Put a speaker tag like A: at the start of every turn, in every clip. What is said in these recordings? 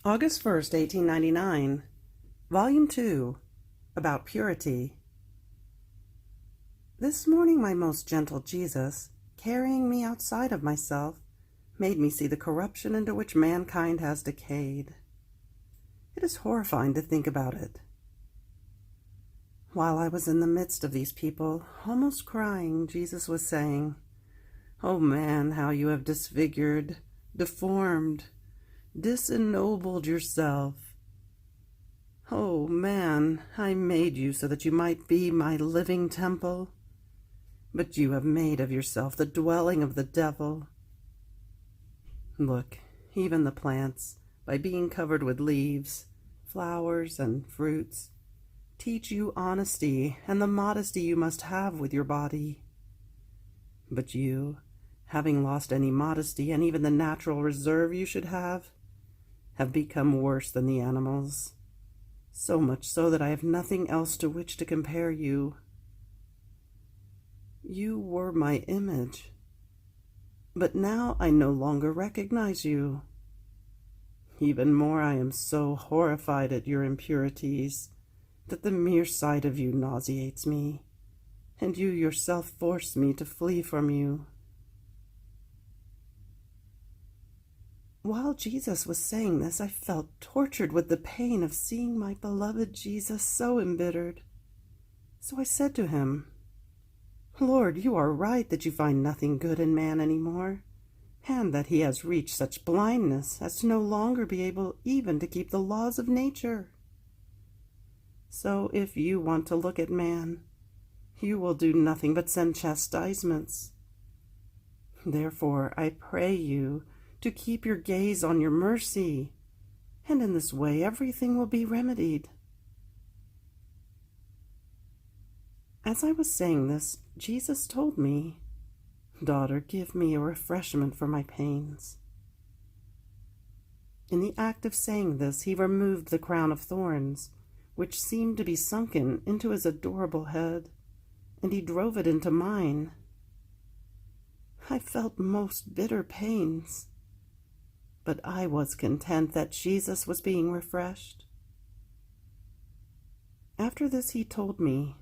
A: August 1st, 1899, Volume 2, About Purity. This morning my most gentle Jesus, carrying me outside of myself, made me see the corruption into which mankind has decayed. It is horrifying to think about it. While I was in the midst of these people, almost crying, Jesus was saying, "O man, how you have disfigured, deformed, disennobled yourself. Oh man, I made you so that you might be my living temple, but you have made of yourself the dwelling of the devil. Look, even the plants, by being covered with leaves, flowers, and fruits, teach you honesty and the modesty you must have with your body. But you, having lost any modesty and even the natural reserve you should have become worse than the animals, so much so that I have nothing else to which to compare you. You were my image, but now I no longer recognize you. Even more, I am so horrified at your impurities that the mere sight of you nauseates me, and you yourself force me to flee from you." While Jesus was saying this, I felt tortured with the pain of seeing my beloved Jesus so embittered. So I said to him, "Lord, you are right that you find nothing good in man anymore, and that he has reached such blindness as to no longer be able even to keep the laws of nature. So if you want to look at man, you will do nothing but send chastisements. Therefore, I pray you to keep your gaze on your mercy, and in this way everything will be remedied." As I was saying this, Jesus told me, "Daughter, give me a refreshment for my pains." In the act of saying this, he removed the crown of thorns, which seemed to be sunken into his adorable head, and he drove it into mine. I felt most bitter pains, but I was content that Jesus was being refreshed. After this he told me,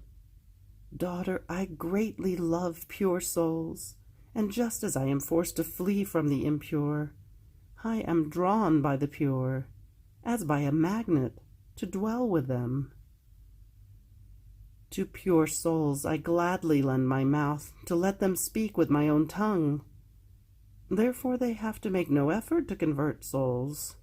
A: "Daughter, I greatly love pure souls, and just as I am forced to flee from the impure, I am drawn by the pure, as by a magnet, to dwell with them. To pure souls I gladly lend my mouth to let them speak with my own tongue. Therefore they have to make no effort to convert souls.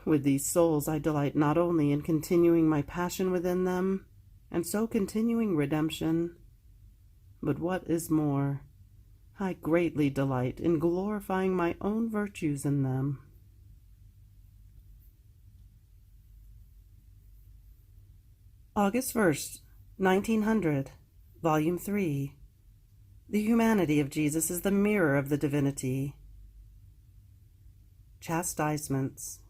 A: With these souls I delight not only in continuing my passion within them, and so continuing redemption, but what is more, I greatly delight in glorifying my own virtues in them." August 1st, 1900, Volume 3. The humanity of Jesus is the mirror of the divinity. Chastisements.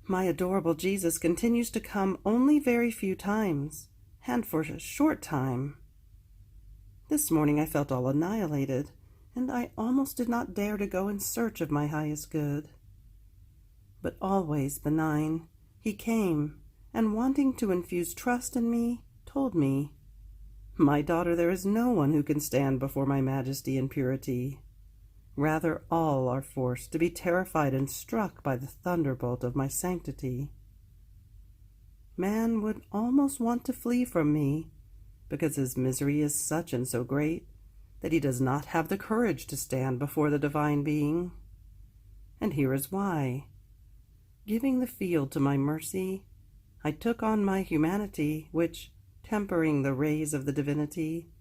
A: My adorable Jesus continues to come only very few times, and for a short time. This morning I felt all annihilated, and I almost did not dare to go in search of my highest good. But always benign, he came, and wanting to infuse trust in me, told me, "My daughter, there is no one who can stand before my majesty and purity. Rather, all are forced to be terrified and struck by the thunderbolt of my sanctity. Man would almost want to flee from me, because his misery is such and so great that he does not have the courage to stand before the divine being. And here is why. Giving the field to my mercy, I took on my humanity, which, tempering the rays of the divinity,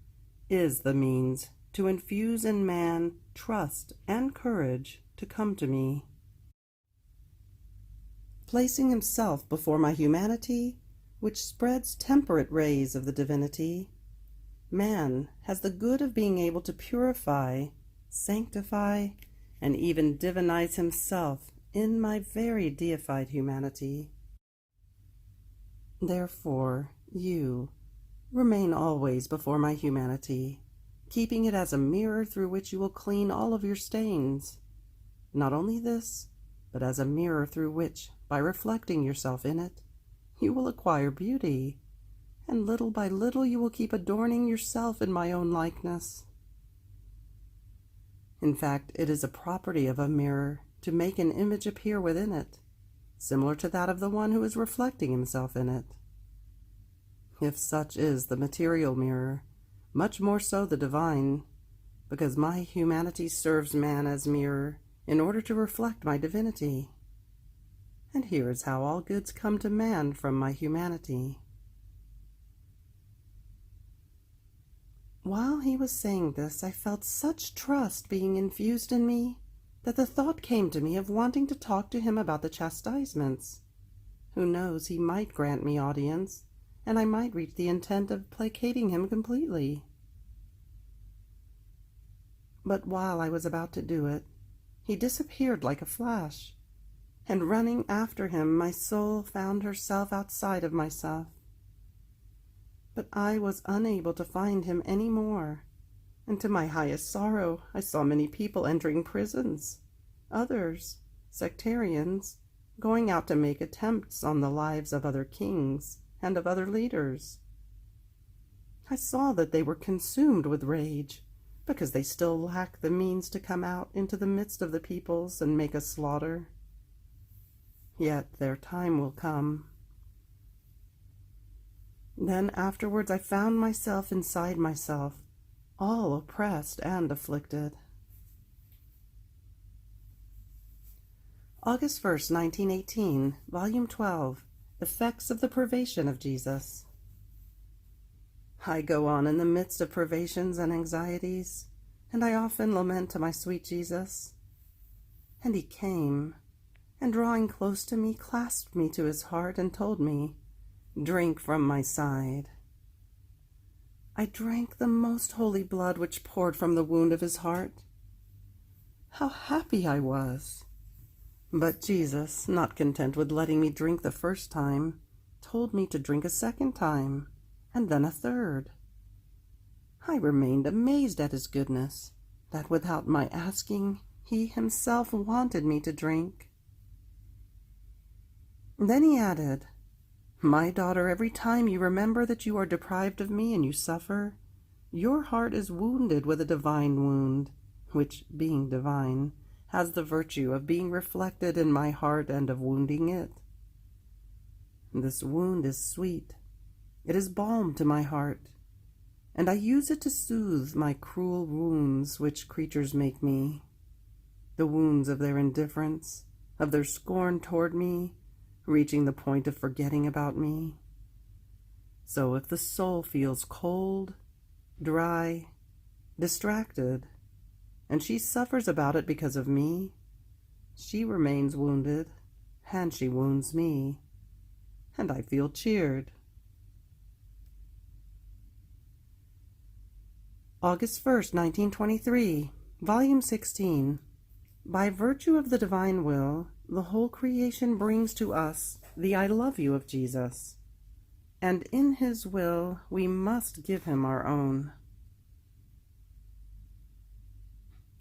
A: is the means to infuse in man trust and courage to come to me. Placing himself before my humanity, which spreads temperate rays of the divinity, man has the good of being able to purify, sanctify, and even divinize himself in my very deified humanity. Therefore, you remain always before my humanity, keeping it as a mirror through which you will clean all of your stains, Not only this, but as a mirror through which, by reflecting yourself in it, you will acquire beauty, and little by little you will keep adorning yourself in my own likeness. In fact, it is a property of a mirror to make an image appear within it, similar to that of the one who is reflecting himself in it. If such is the material mirror, much more so the divine, because my humanity serves man as mirror in order to reflect my divinity. And here is how all goods come to man from my humanity. While he was saying this, I felt such trust being infused in me that the thought came to me of wanting to talk to him about the chastisements. Who knows, he might grant me audience, and I might reach the intent of placating him completely. But while I was about to do it, he disappeared like a flash, and running after him, my soul found herself outside of myself. But I was unable to find him any more, and to my highest sorrow I saw many people entering prisons, others, sectarians, going out to make attempts on the lives of other kings and of other leaders. I saw that they were consumed with rage, because they still lack the means to come out into the midst of the peoples and make a slaughter. Yet their time will come. Then afterwards I found myself inside myself, all oppressed and afflicted. August 1st, 1918, Volume 12, Effects of the Privation of Jesus. I go on in the midst of privations and anxieties, and I often lament to my sweet Jesus. And he came, and drawing close to me, clasped me to his heart and told me, "Drink from my side." I drank the most holy blood which poured from the wound of his heart. How happy I was! But Jesus, not content with letting me drink the first time, told me to drink a second time, and then a third. I remained amazed at his goodness, that without my asking, he himself wanted me to drink. Then he added, "My daughter, every time you remember that you are deprived of me and you suffer, your heart is wounded with a divine wound, which, being divine, has the virtue of being reflected in my heart and of wounding it. This wound is sweet. It is balm to my heart, and I use it to soothe my cruel wounds which creatures make me, the wounds of their indifference, of their scorn toward me, reaching the point of forgetting about me. So if the soul feels cold, dry, distracted, and she suffers about it because of me, she remains wounded, and she wounds me, and I feel cheered. August 1st, 1923, Volume 16. By virtue of the divine will, the whole creation brings to us the I love you of Jesus, and in his will we must give him our own.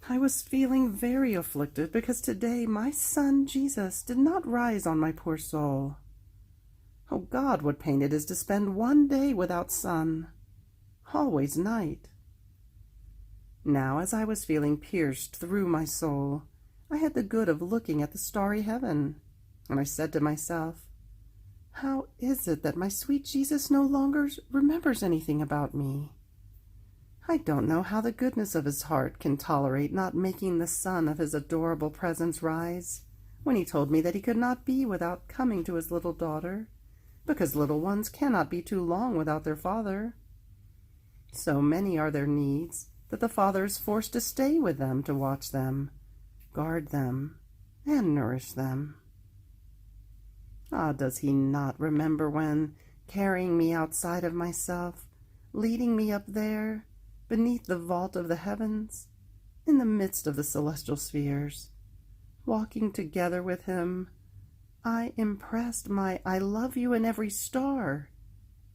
A: I was feeling very afflicted because today my son Jesus did not rise on my poor soul. Oh God, what pain it is to spend one day without sun, always night. Now, as I was feeling pierced through my soul, I had the good of looking at the starry heaven, and I said to myself, "How is it that my sweet Jesus no longer remembers anything about me? I don't know how the goodness of his heart can tolerate not making the sun of his adorable presence rise, when he told me that he could not be without coming to his little daughter, because little ones cannot be too long without their father. So many are their needs that the father is forced to stay with them to watch them, guard them, and nourish them. Ah, does he not remember when, carrying me outside of myself, leading me up there, beneath the vault of the heavens, in the midst of the celestial spheres, walking together with him, I impressed my I love you in every star,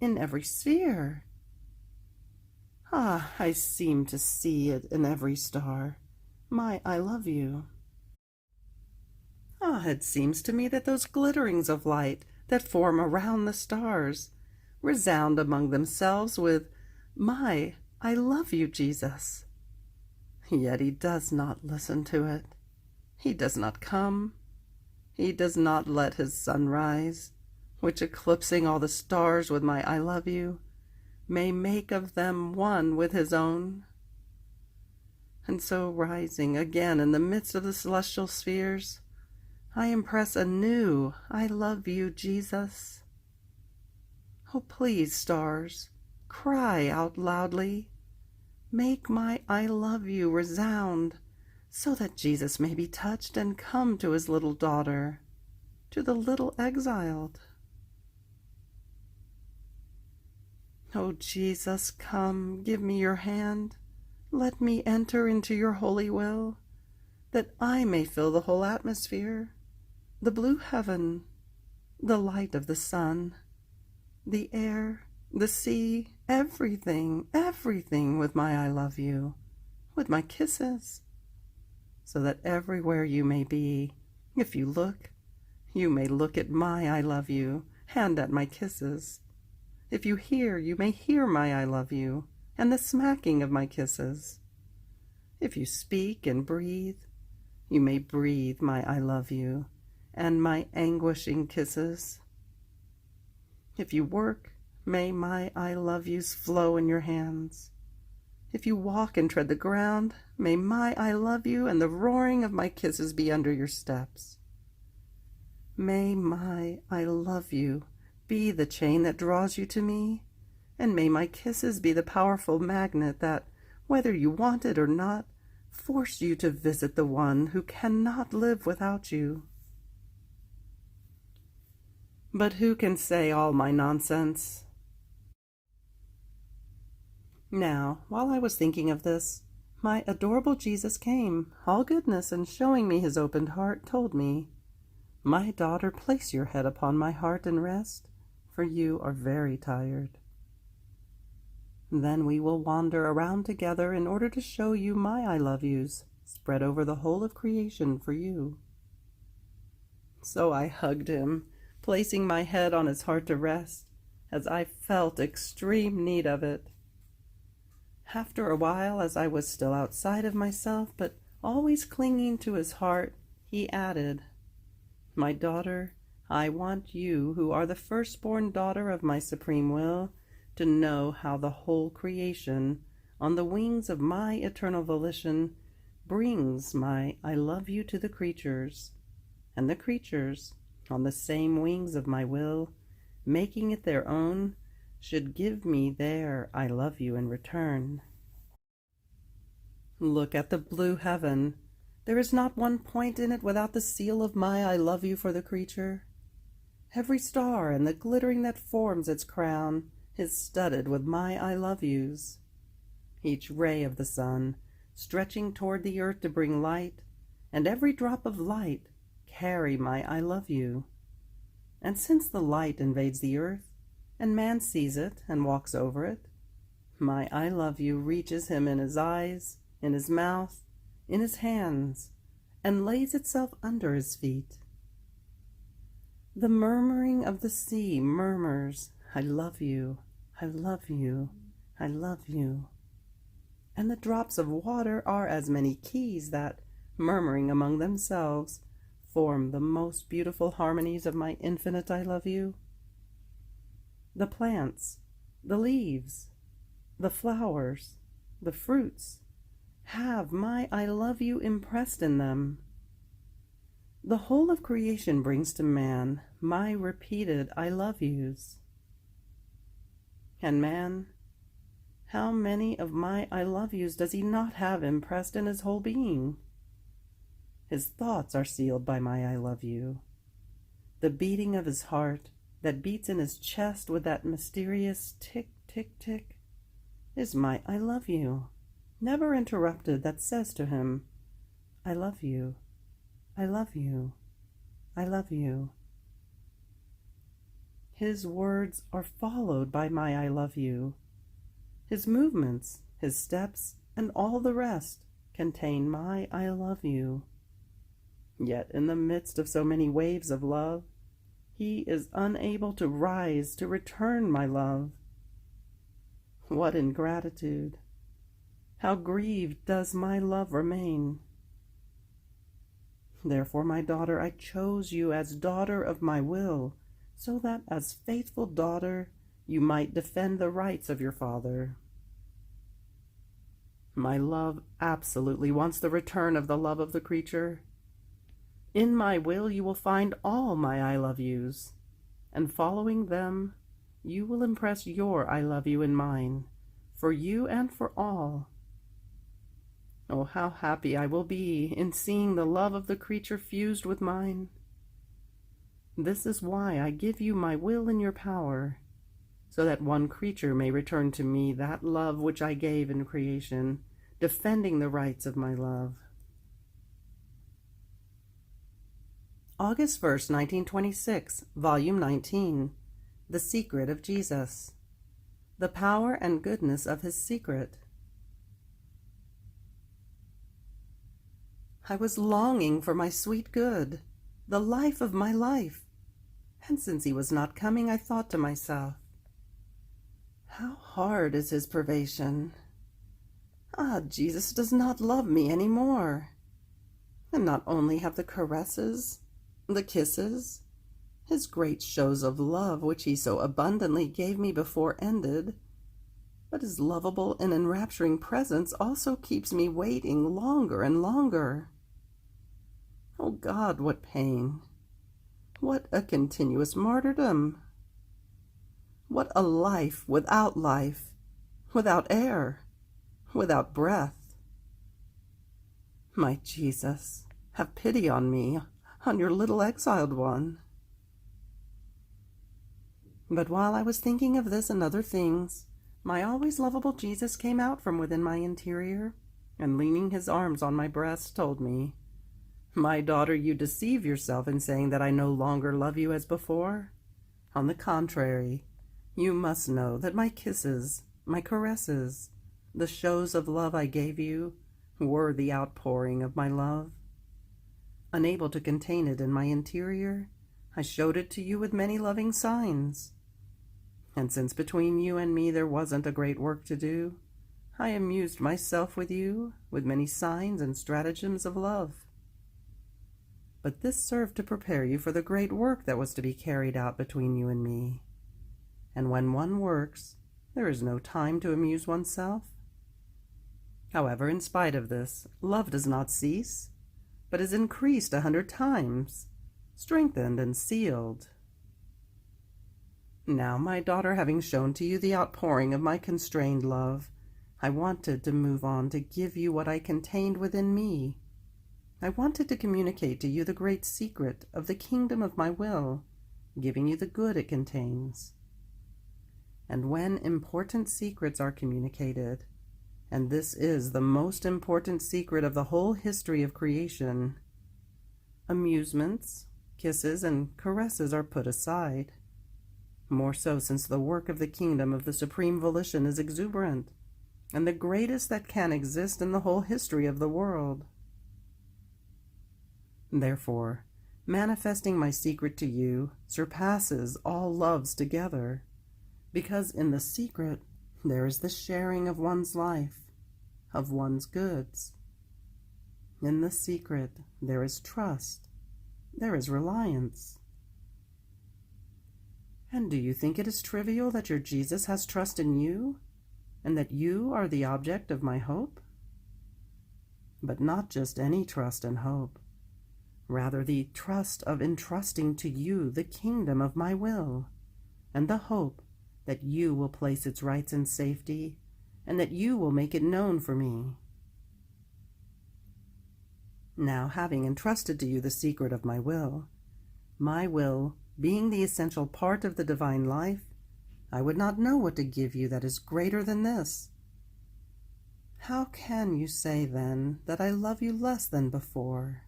A: in every sphere. Ah, I seem to see it in every star, my I love you. it seems to me that those glitterings of light that form around the stars resound among themselves with my I love you, Jesus. Yet he does not listen to it. He does not come. He does not let his sun rise, which eclipsing all the stars with my I love you, may make of them one with his own. And so rising again in the midst of the celestial spheres, I impress anew, I love you, Jesus. Oh, please, stars, cry out loudly. Make my I love you resound, so that Jesus may be touched and come to his little daughter, to the little exiled. Oh, Jesus, come, give me your hand. Let me enter into your holy will, that I may fill the whole atmosphere, the blue heaven, the light of the sun, the air, the sea, everything, everything with my I love you, with my kisses, so that everywhere you may be, if you look, you may look at my I love you, and at my kisses. If you hear, you may hear my I love you, and the smacking of my kisses. If you speak and breathe, you may breathe my I love you, and my anguishing kisses. If you work, may my I love yous flow in your hands. If you walk and tread the ground, may my I love you and the roaring of my kisses be under your steps. May my I love you be the chain that draws you to me, and may my kisses be the powerful magnet that, whether you want it or not, force you to visit the one who cannot live without you. But who can say all my nonsense? Now, while I was thinking of this, my adorable Jesus came, all goodness, and showing me his opened heart, told me, "My daughter, place your head upon my heart and rest, for you are very tired. Then we will wander around together in order to show you my I love yous, spread over the whole of creation for you." So I hugged him, placing my head on his heart to rest, as I felt extreme need of it. After a while, as I was still outside of myself, but always clinging to his heart, he added, "My daughter, I want you, who are the firstborn daughter of my supreme will, to know how the whole creation, on the wings of my eternal volition, brings my I love you to the creatures, and the creatures, on the same wings of my will, making it their own, should give me their I love you in return. Look at the blue heaven. There is not one point in it without the seal of my I love you for the creature. Every star and the glittering that forms its crown is studded with my I love yous. Each ray of the sun, stretching toward the earth to bring light, and every drop of light carry my I love you. And since the light invades the earth, and man sees it and walks over it, my I love you reaches him in his eyes, in his mouth, in his hands, and lays itself under his feet. The murmuring of the sea murmurs, I love you, I love you, I love you. And the drops of water are as many keys that, murmuring among themselves, form the most beautiful harmonies of my infinite I love you. The plants, the leaves, the flowers, the fruits, have my I love you impressed in them. The whole of creation brings to man my repeated I love yous. And man, how many of my I love yous does he not have impressed in his whole being? His thoughts are sealed by my I love you. The beating of his heart, that beats in his chest with that mysterious tick, tick, tick, is my I love you, never interrupted, that says to him, I love you, I love you, I love you. His words are followed by my I love you. His movements, his steps, and all the rest contain my I love you. Yet in the midst of so many waves of love, he is unable to rise to return my love. What ingratitude! How grieved does my love remain! Therefore, my daughter, I chose you as daughter of my will, so that as faithful daughter you might defend the rights of your father. My love absolutely wants the return of the love of the creature. In my will you will find all my I love yous, and following them, you will impress your I love you in mine, for you and for all. Oh, how happy I will be in seeing the love of the creature fused with mine. This is why I give you my will in your power, so that one creature may return to me that love which I gave in creation, defending the rights of my love. August 1st, 1926, Volume 19, The Secret of Jesus. The Power and Goodness of His Secret. I was longing for my sweet good, the life of my life, and since he was not coming, I thought to myself, how hard is his privation. Jesus does not love me any more. And not only have the caresses, the kisses, his great shows of love which he so abundantly gave me before ended, but his lovable and enrapturing presence also keeps me waiting longer and longer. Oh God, what pain! What a continuous martyrdom! What a life, without air, without breath! My Jesus, have pity on me, on your little exiled one. But while I was thinking of this and other things, my always lovable Jesus came out from within my interior, and leaning his arms on my breast, told me, "My daughter, you deceive yourself in saying that I no longer love you as before. On the contrary, you must know that my kisses, my caresses, the shows of love I gave you, were the outpouring of my love. Unable to contain it in my interior, I showed it to you with many loving signs. And since between you and me there wasn't a great work to do, I amused myself with you with many signs and stratagems of love. But this served to prepare you for the great work that was to be carried out between you and me. And when one works, there is no time to amuse oneself. However, in spite of this, love does not cease, but is increased 100 times, strengthened and sealed. Now, my daughter, having shown to you the outpouring of my constrained love, I wanted to move on to give you what I contained within me. I wanted to communicate to you the great secret of the kingdom of my will, giving you the good it contains. And when important secrets are communicated, and this is the most important secret of the whole history of creation, amusements, kisses, and caresses are put aside. More so since the work of the kingdom of the supreme volition is exuberant, and the greatest that can exist in the whole history of the world. Therefore, manifesting my secret to you surpasses all loves together, because in the secret there is the sharing of one's life, of one's goods. In the secret there is trust, there is reliance. And do you think it is trivial that your Jesus has trust in you, and that you are the object of my hope? But not just any trust and hope, rather the trust of entrusting to you the kingdom of my will, and the hope that you will place its rights in safety, and that you will make it known for me. Now, having entrusted to you the secret of my will being the essential part of the divine life, I would not know what to give you that is greater than this. How can you say, then, that I love you less than before?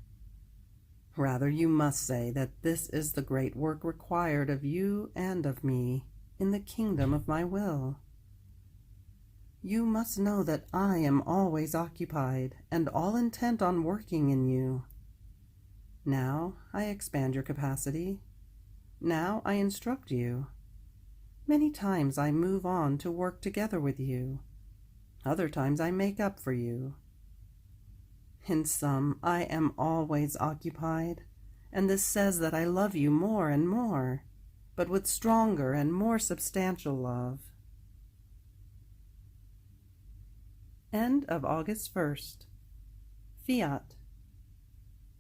A: Rather, you must say that this is the great work required of you and of me in the kingdom of my will. You must know that I am always occupied and all intent on working in you. Now I expand your capacity. Now I instruct you. Many times I move on to work together with you. Other times I make up for you. In some, I am always occupied, and this says that I love you more and more, but with stronger and more substantial love. End of August 1st. Fiat.